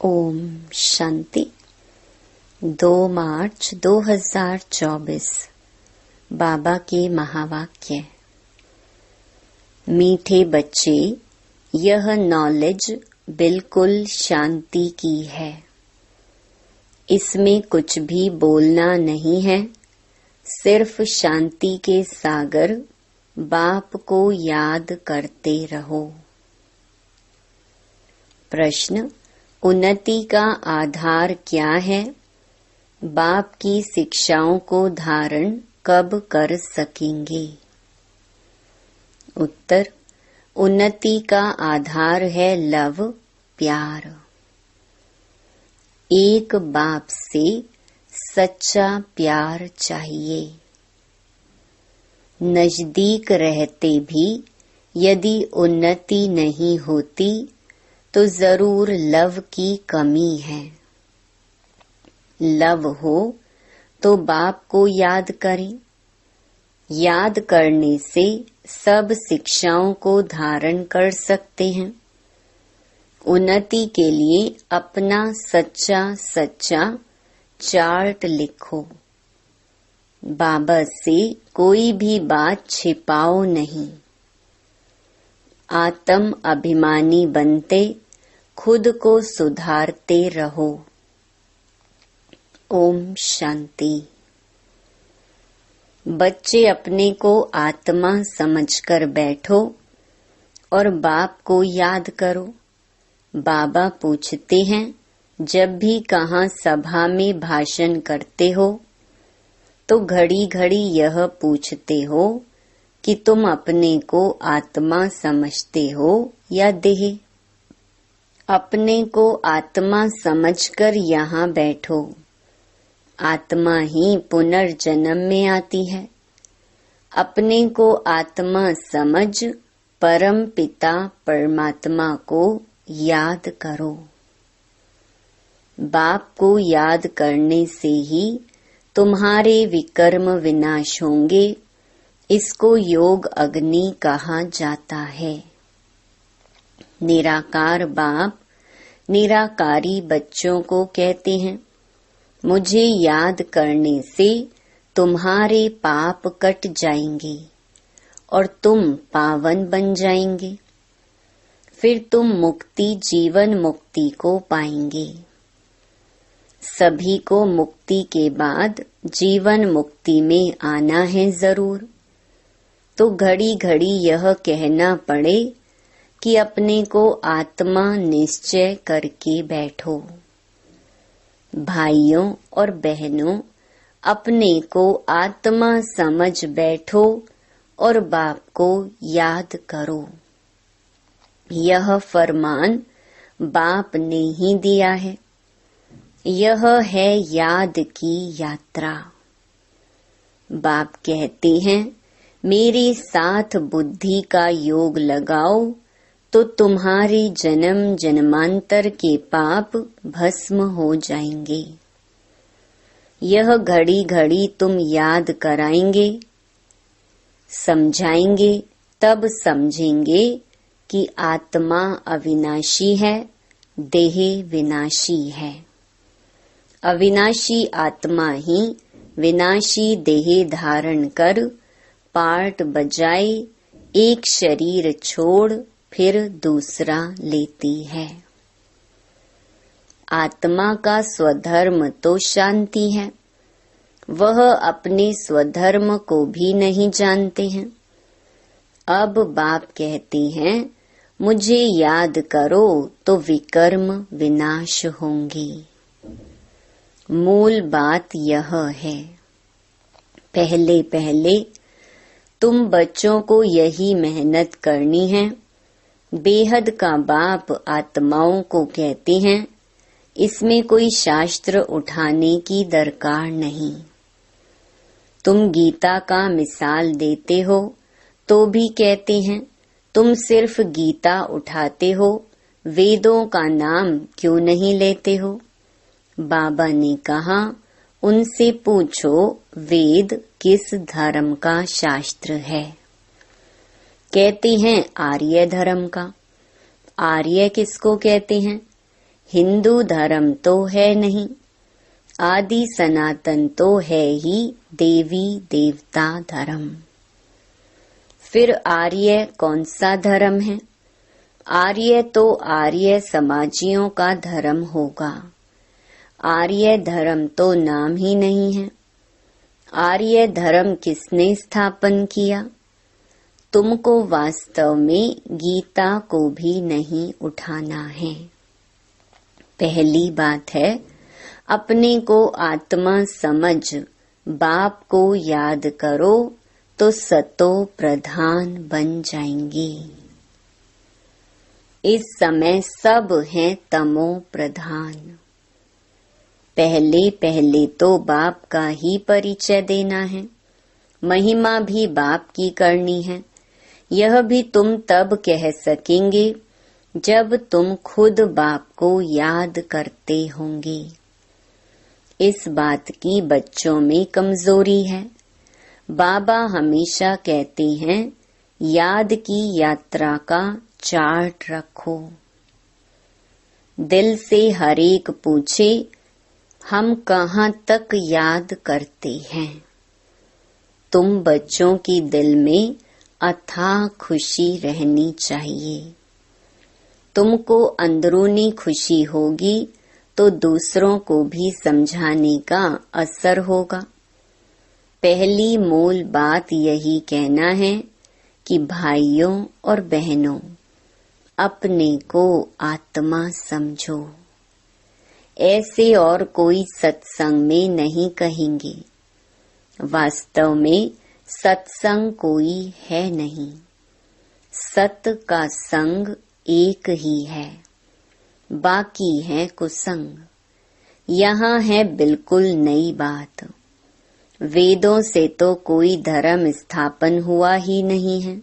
ओम शांति। 2 मार्च 2024 बाबा के महावाक्य। मीठे बच्चे, यह नॉलेज बिल्कुल शांति की है। इसमें कुछ भी बोलना नहीं है, सिर्फ शांति के सागर बाप को याद करते रहो। प्रश्न: उन्नति का आधार क्या है? बाप की शिक्षाओं को धारण कब कर सकेंगे? उत्तर: उन्नति का आधार है लव, प्यार। एक बाप से सच्चा प्यार चाहिए। नजदीक रहते भी यदि उन्नति नहीं होती तो जरूर लव की कमी है। लव हो तो बाप को याद करें। याद करने से सब शिक्षाओं को धारण कर सकते हैं। उन्नति के लिए अपना सच्चा चार्ट लिखो। बाबा से कोई भी बात छिपाओ नहीं। आत्म अभिमानी बनते खुद को सुधारते रहो। ओम शांति। बच्चे अपने को आत्मा समझकर बैठो और बाप को याद करो। बाबा पूछते हैं, जब भी कहाँ सभा में भाषण करते हो तो घड़ी घड़ी यह पूछते हो कि तुम अपने को आत्मा समझते हो या देह? अपने को आत्मा समझकर यहाँ बैठो। आत्मा ही पुनर्जन्म में आती है। अपने को आत्मा समझ परम पिता परमात्मा को याद करो। बाप को याद करने से ही तुम्हारे विकर्म विनाश होंगे। इसको योग अग्नि कहा जाता है। निराकार बाप निराकारी बच्चों को कहते हैं, मुझे याद करने से तुम्हारे पाप कट जाएंगे और तुम पावन बन जाएंगे। फिर तुम मुक्ति, जीवन मुक्ति को पाएंगे। सभी को मुक्ति के बाद जीवन मुक्ति में आना है जरूर। तो घड़ी घड़ी यह कहना पड़े कि अपने को आत्मा निश्चय करके बैठो। भाइयों और बहनों, अपने को आत्मा समझ बैठो और बाप को याद करो। यह फरमान बाप ने ही दिया है। यह है याद की यात्रा। बाप कहते हैं, मेरे साथ बुद्धि का योग लगाओ तो तुम्हारे जन्म जन्मांतर के पाप भस्म हो जाएंगे। यह घड़ी घड़ी तुम याद कराएंगे, समझाएंगे, तब समझेंगे कि आत्मा अविनाशी है, देह विनाशी है। अविनाशी आत्मा ही विनाशी देह धारण कर पार्ट बजाए एक शरीर छोड़ फिर दूसरा लेती है। आत्मा का स्वधर्म तो शांति है। वह अपने स्वधर्म को भी नहीं जानते हैं। अब बाप कहते हैं, मुझे याद करो तो विकर्म विनाश होंगे। मूल बात यह है। पहले पहले तुम बच्चों को यही मेहनत करनी है। बेहद का बाप आत्माओं को कहते हैं, इसमें कोई शास्त्र उठाने की दरकार नहीं। तुम गीता का मिसाल देते हो तो भी कहते हैं, तुम सिर्फ गीता उठाते हो, वेदों का नाम क्यों नहीं लेते हो? बाबा ने कहा, उनसे पूछो वेद किस धर्म का शास्त्र है। कहते हैं आर्य धर्म का। आर्य किसको कहते हैं? हिंदू धर्म तो है नहीं, आदि सनातन तो है ही देवी देवता धर्म। फिर आर्य कौन सा धर्म है? आर्य तो आर्य समाजियों का धर्म होगा। आर्य धर्म तो नाम ही नहीं है। आर्य धर्म किसने स्थापन किया? तुमको वास्तव में गीता को भी नहीं उठाना है। पहली बात है, अपने को आत्मा समझ बाप को याद करो तो सतो प्रधान बन जाएंगे। इस समय सब हैं तमो प्रधान। पहले पहले तो बाप का ही परिचय देना है, महिमा भी बाप की करनी है। यह भी तुम तब कह सकेंगे जब तुम खुद बाप को याद करते होंगे। इस बात की बच्चों में कमजोरी है। बाबा हमेशा कहते हैं, याद की यात्रा का चार्ट रखो। दिल से हर एक पूछे, हम कहाँ तक याद करते हैं। तुम बच्चों की दिल में अथाह खुशी रहनी चाहिए। तुमको अंदरूनी खुशी होगी तो दूसरों को भी समझाने का असर होगा। पहली मूल बात यही कहना है कि भाइयों और बहनों, अपने को आत्मा समझो। ऐसे और कोई सत्संग में नहीं कहेंगे। वास्तव में सत्संग कोई है नहीं। सत का संग एक ही है, बाकी है कुसंग। यहाँ है बिल्कुल नई बात। वेदों से तो कोई धर्म स्थापन हुआ ही नहीं है,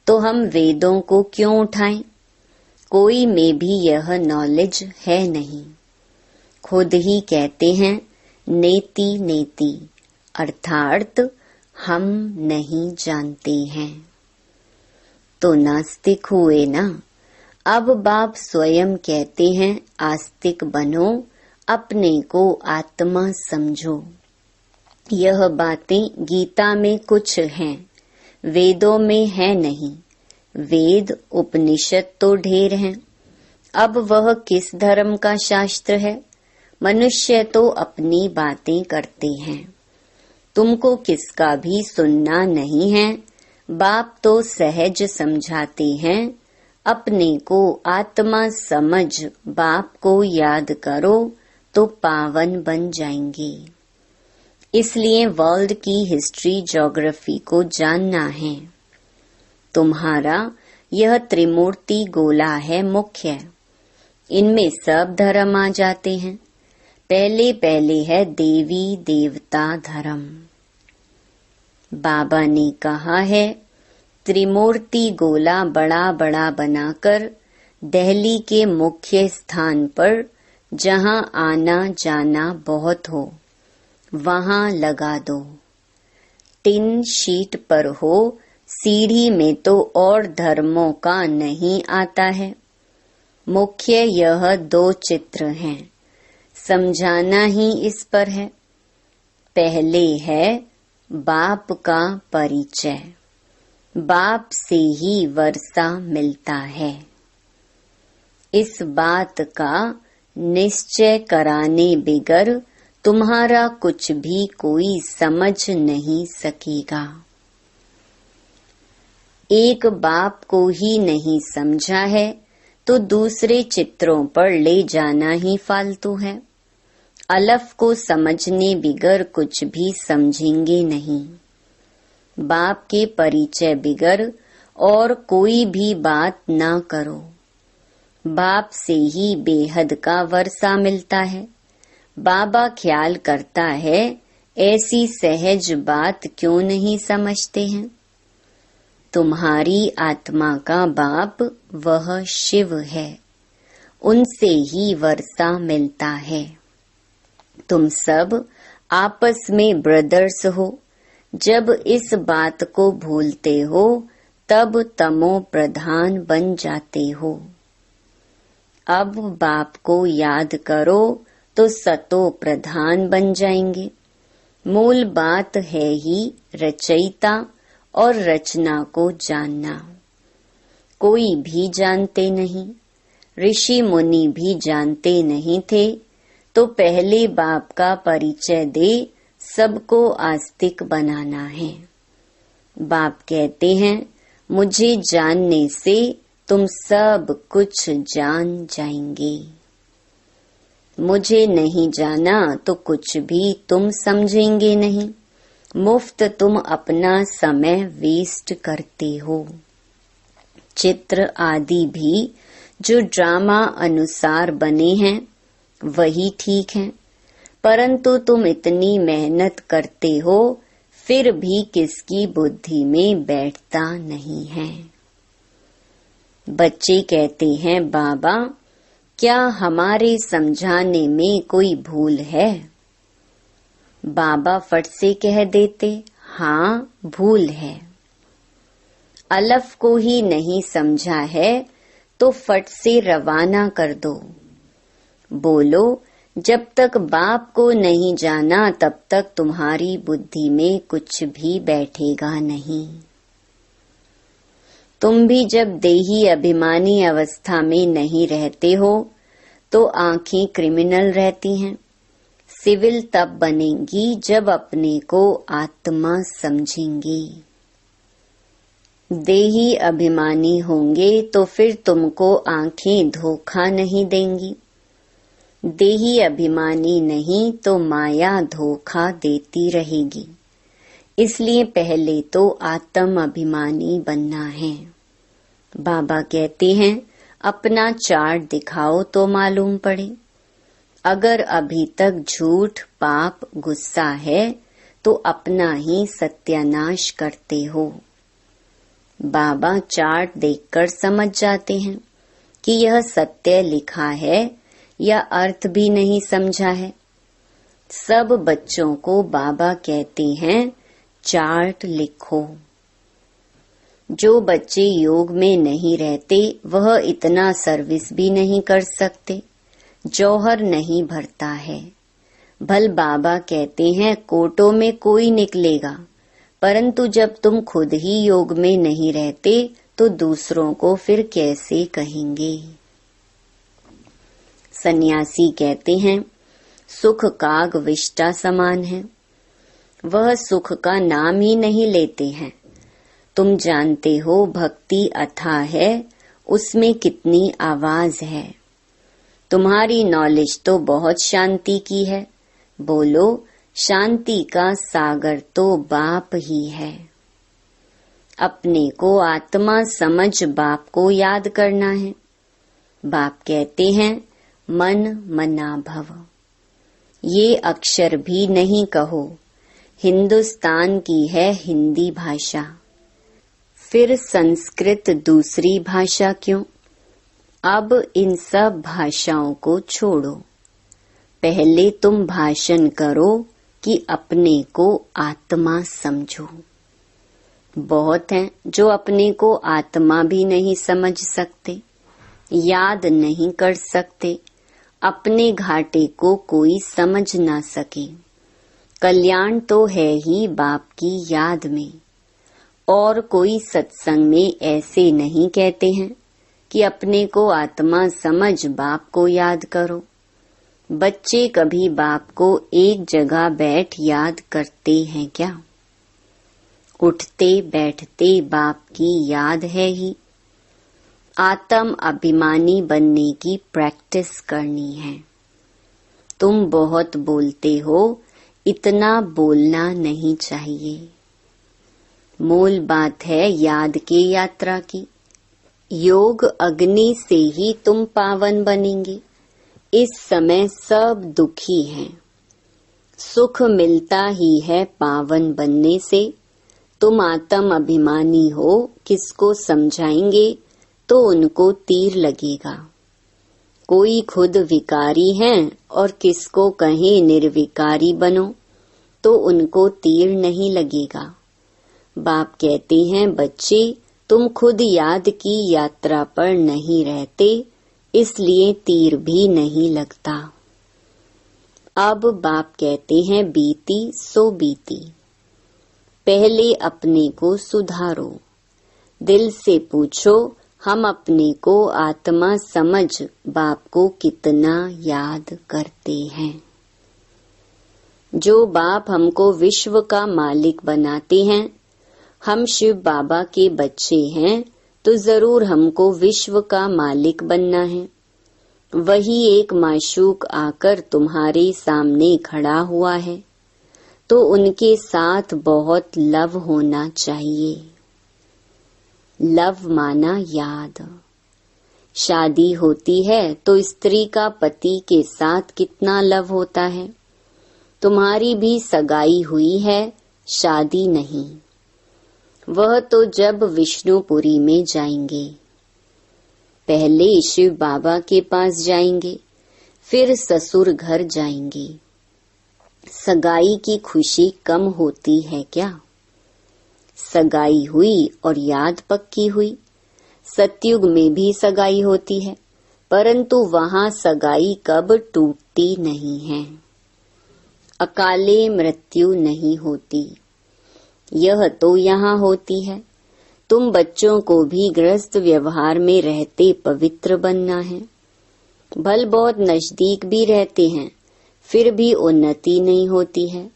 तो हम वेदों को क्यों उठाएं? कोई में भी यह नॉलेज है नहीं। खुद ही कहते हैं नेति नेति, अर्थात हम नहीं जानते हैं। तो नास्तिक हुए ना। अब बाप स्वयं कहते हैं, आस्तिक बनो, अपने को आत्मा समझो। यह बातें गीता में कुछ हैं, वेदों में है नहीं। वेद उपनिषद तो ढेर हैं। अब वह किस धर्म का शास्त्र है? मनुष्य तो अपनी बातें करते हैं। तुमको किसका भी सुनना नहीं है। बाप तो सहज समझाते हैं, अपने को आत्मा समझ बाप को याद करो तो पावन बन जाएंगे। इसलिए वर्ल्ड की हिस्ट्री ज्योग्राफी को जानना है। तुम्हारा यह त्रिमूर्ति गोला है मुख्य। इनमें सब धर्म आ जाते हैं। पहले पहले है देवी देवता धर्म। बाबा ने कहा है, त्रिमूर्ति गोला बड़ा बड़ा बनाकर दिल्ली के मुख्य स्थान पर जहां आना जाना बहुत हो वहां लगा दो। टिन शीट पर हो, सीढ़ी में तो और धर्मों का नहीं आता है। मुख्य यह 2 चित्र हैं, समझाना ही इस पर है। पहले है बाप का परिचय। बाप से ही वर्षा मिलता है। इस बात का निश्चय कराने बिगर तुम्हारा कुछ भी कोई समझ नहीं सकेगा। एक बाप को ही नहीं समझा है तो दूसरे चित्रों पर ले जाना ही फालतू है। अलफ को समझने बिगर कुछ भी समझेंगे नहीं। बाप के परिचय बिगर और कोई भी बात ना करो। बाप से ही बेहद का वर्षा मिलता है। बाबा ख्याल करता है, ऐसी सहज बात क्यों नहीं समझते हैं। तुम्हारी आत्मा का बाप वह शिव है, उनसे ही वर्षा मिलता है। तुम सब आपस में ब्रदर्स हो। जब इस बात को भूलते हो तब तमो प्रधान बन जाते हो। अब बाप को याद करो तो सतो प्रधान बन जाएंगे। मूल बात है ही रचयिता और रचना को जानना। कोई भी जानते नहीं, ऋषि मुनि भी जानते नहीं थे, तो पहले बाप का परिचय दे सबको आस्तिक बनाना है। बाप कहते हैं मुझे जानने से तुम सब कुछ जान जाएंगे। मुझे नहीं जाना तो कुछ भी तुम समझेंगे नहीं। मुफ्त तुम अपना समय वेस्ट करते हो। चित्र आदि भी जो ड्रामा अनुसार बने हैं वही ठीक है, परंतु तुम इतनी मेहनत करते हो फिर भी किसकी बुद्धि में बैठता नहीं है। बच्चे कहते हैं बाबा क्या हमारे समझाने में कोई भूल है? बाबा फट से कह देते हाँ भूल है। अलफ को ही नहीं समझा है तो फट से रवाना कर दो। बोलो जब तक बाप को नहीं जाना तब तक तुम्हारी बुद्धि में कुछ भी बैठेगा नहीं। तुम भी जब देही अभिमानी अवस्था में नहीं रहते हो तो आंखें क्रिमिनल रहती हैं। सिविल तब बनेंगी जब अपने को आत्मा समझेंगी। देही अभिमानी होंगे तो फिर तुमको आंखें धोखा नहीं देंगी। देही अभिमानी नहीं तो माया धोखा देती रहेगी। इसलिए पहले तो आत्म अभिमानी बनना है। बाबा कहते हैं अपना चार्ट दिखाओ तो मालूम पड़े। अगर अभी तक झूठ पाप गुस्सा है तो अपना ही सत्यानाश करते हो। बाबा चार्ट देखकर समझ जाते हैं कि यह सत्य लिखा है या अर्थ भी नहीं समझा है। सब बच्चों को बाबा कहते हैं चार्ट लिखो। जो बच्चे योग में नहीं रहते वह इतना सर्विस भी नहीं कर सकते। जौहर नहीं भरता है। भल बाबा कहते हैं कोटों में कोई निकलेगा, परंतु जब तुम खुद ही योग में नहीं रहते तो दूसरों को फिर कैसे कहेंगे। सन्यासी कहते हैं सुख काग विष्टा समान है। वह सुख का नाम ही नहीं लेते हैं। तुम जानते हो भक्ति अथाह है, उसमें कितनी आवाज है। तुम्हारी नॉलेज तो बहुत शांति की है। बोलो शांति का सागर तो बाप ही है। अपने को आत्मा समझ बाप को याद करना है। बाप कहते हैं मन मना भव। ये अक्षर भी नहीं कहो। हिंदुस्तान की है हिंदी भाषा, फिर संस्कृत दूसरी भाषा क्यों? अब इन सब भाषाओं को छोड़ो। पहले तुम भाषण करो कि अपने को आत्मा समझो। बहुत हैं जो अपने को आत्मा भी नहीं समझ सकते, याद नहीं कर सकते। अपने घाटे को कोई समझ ना सके। कल्याण तो है ही बाप की याद में। और कोई सत्संग में ऐसे नहीं कहते हैं कि अपने को आत्मा समझ बाप को याद करो। बच्चे कभी बाप को एक जगह बैठ याद करते हैं क्या? उठते बैठते बाप की याद है ही। आत्म अभिमानी बनने की प्रैक्टिस करनी है। तुम बहुत बोलते हो, इतना बोलना नहीं चाहिए। मूल बात है याद की यात्रा की। योग अग्नि से ही तुम पावन बनेंगे। इस समय सब दुखी हैं। सुख मिलता ही है पावन बनने से। तुम आत्म अभिमानी हो, किसको समझाएंगे तो उनको तीर लगेगा। कोई खुद विकारी हैं और किसको कहें निर्विकारी बनो तो उनको तीर नहीं लगेगा। बाप कहते हैं बच्चे तुम खुद याद की यात्रा पर नहीं रहते इसलिए तीर भी नहीं लगता। अब बाप कहते हैं बीती सो बीती। पहले अपने को सुधारो। दिल से पूछो, हम अपने को आत्मा समझ बाप को कितना याद करते हैं। जो बाप हमको विश्व का मालिक बनाते हैं, हम शिव बाबा के बच्चे हैं, तो जरूर हमको विश्व का मालिक बनना है। वही एक माशूक आकर तुम्हारे सामने खड़ा हुआ है, तो उनके साथ बहुत लव होना चाहिए। लव माना याद। शादी होती है तो स्त्री का पति के साथ कितना लव होता है। तुम्हारी भी सगाई हुई है, शादी नहीं। वह तो जब विष्णुपुरी में जाएंगे। पहले शिव बाबा के पास जाएंगे, फिर ससुर घर जाएंगे। सगाई की खुशी कम होती है क्या? सगाई हुई और याद पक्की हुई। सतयुग में भी सगाई होती है, परंतु वहां सगाई कब टूटती नहीं है। अकाले मृत्यु नहीं होती। यह तो यहाँ होती है। तुम बच्चों को भी गृहस्थ व्यवहार में रहते पवित्र बनना है। भल बहुत नजदीक भी रहते हैं, फिर भी उन्नति नहीं होती है।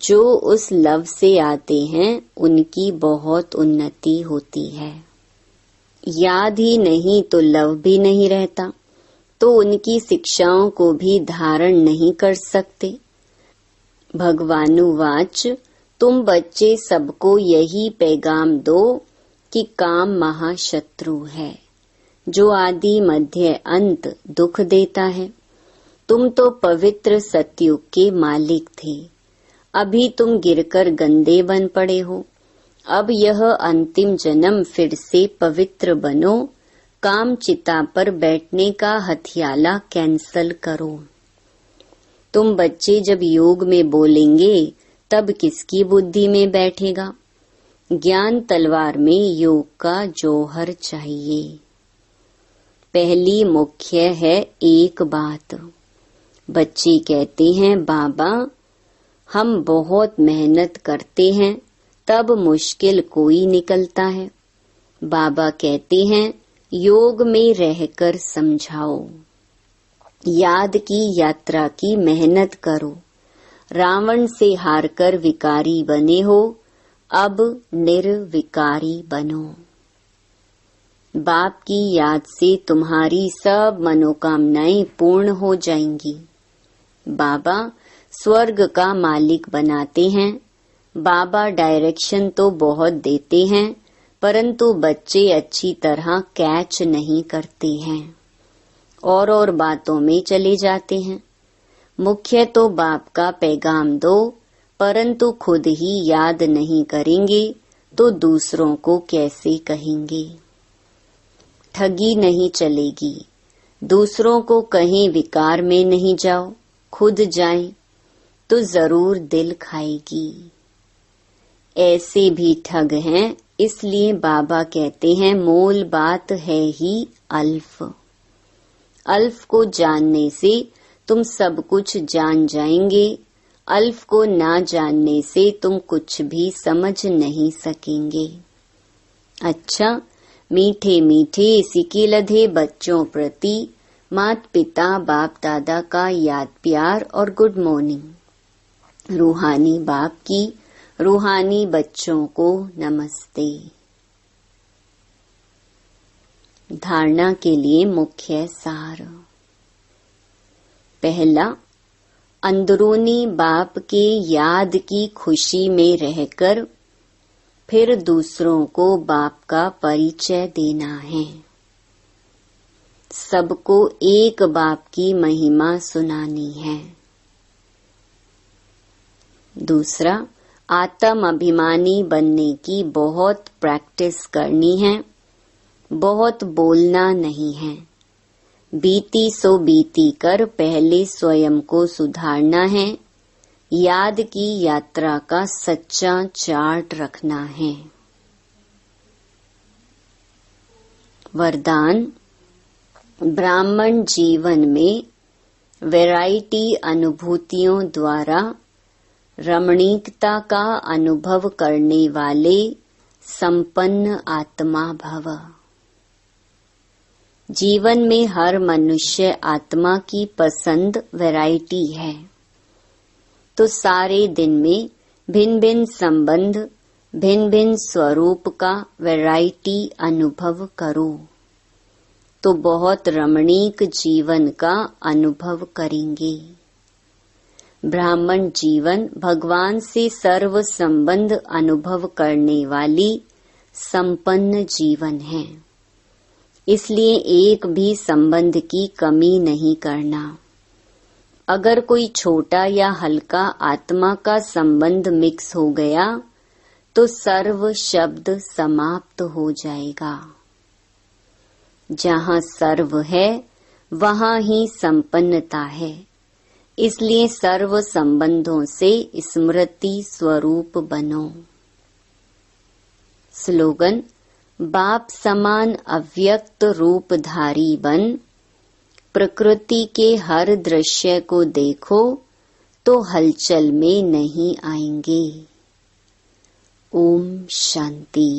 जो उस लव से आते हैं उनकी बहुत उन्नति होती है। याद ही नहीं तो लव भी नहीं रहता, तो उनकी शिक्षाओं को भी धारण नहीं कर सकते। भगवानुवाच, तुम बच्चे सबको यही पैगाम दो कि काम महाशत्रु है, जो आदि मध्य अंत दुख देता है। तुम तो पवित्र सतयुग के मालिक थे, अभी तुम गिरकर गंदे बन पड़े हो। अब यह अंतिम जन्म फिर से पवित्र बनो। काम चिता पर बैठने का हथियाला कैंसल करो। तुम बच्चे जब योग में बोलेंगे तब किसकी बुद्धि में बैठेगा? ज्ञान तलवार में योग का जौहर चाहिए। पहली मुख्य है एक बात। बच्चे कहते हैं, बाबा हम बहुत मेहनत करते हैं, तब मुश्किल कोई निकलता है। बाबा कहते हैं, योग में रहकर समझाओ। याद की यात्रा की मेहनत करो। रावण से हारकर विकारी बने हो, अब निर्विकारी बनो। बाप की याद से तुम्हारी सब मनोकामनाएं पूर्ण हो जाएंगी। बाबा स्वर्ग का मालिक बनाते हैं। बाबा डायरेक्शन तो बहुत देते हैं, परंतु बच्चे अच्छी तरह कैच नहीं करते हैं और बातों में चले जाते हैं। मुख्य तो बाप का पैगाम दो, परंतु खुद ही याद नहीं करेंगे तो दूसरों को कैसे कहेंगे? ठगी नहीं चलेगी। दूसरों को कहीं विकार में नहीं जाओ, खुद जाएं तो जरूर दिल खाएगी। ऐसे भी ठग हैं, इसलिए बाबा कहते हैं मूल बात है ही अल्फ। अल्फ को जानने से तुम सब कुछ जान जाएंगे। अल्फ को ना जानने से तुम कुछ भी समझ नहीं सकेंगे। अच्छा, मीठे मीठे सिके लधे बच्चों प्रति माता पिता बाप दादा का याद प्यार और गुड मॉर्निंग। रूहानी बाप की रूहानी बच्चों को नमस्ते। धारणा के लिए मुख्य सार। पहला, अंदरूनी बाप के याद की खुशी में रहकर फिर दूसरों को बाप का परिचय देना है। सबको एक बाप की महिमा सुनानी है। दूसरा, आत्म अभिमानी बनने की बहुत प्रैक्टिस करनी है, बहुत बोलना नहीं है। बीती सो बीती कर पहले स्वयं को सुधारना है। याद की यात्रा का सच्चा चार्ट रखना है। वरदान, ब्राह्मण जीवन में वैरायटी अनुभूतियों द्वारा रमणीकता का अनुभव करने वाले संपन्न आत्मा भव। जीवन में हर मनुष्य आत्मा की पसंद वैरायटी है, तो सारे दिन में भिन्न भिन्न संबंध, भिन्न भिन्न स्वरूप का वैरायटी अनुभव करो, तो बहुत रमणीक जीवन का अनुभव करेंगे। ब्राह्मण जीवन भगवान से सर्व संबंध अनुभव करने वाली संपन्न जीवन है, इसलिए एक भी संबंध की कमी नहीं करना। अगर कोई छोटा या हल्का आत्मा का संबंध मिक्स हो गया तो सर्व शब्द समाप्त हो जाएगा। जहाँ सर्व है वहाँ ही संपन्नता है, इसलिए सर्व संबंधों से स्मृति स्वरूप बनो। स्लोगन: बाप समान अव्यक्त रूपधारी बन, प्रकृति के हर दृश्य को देखो तो हलचल में नहीं आएंगे। ओम शांति।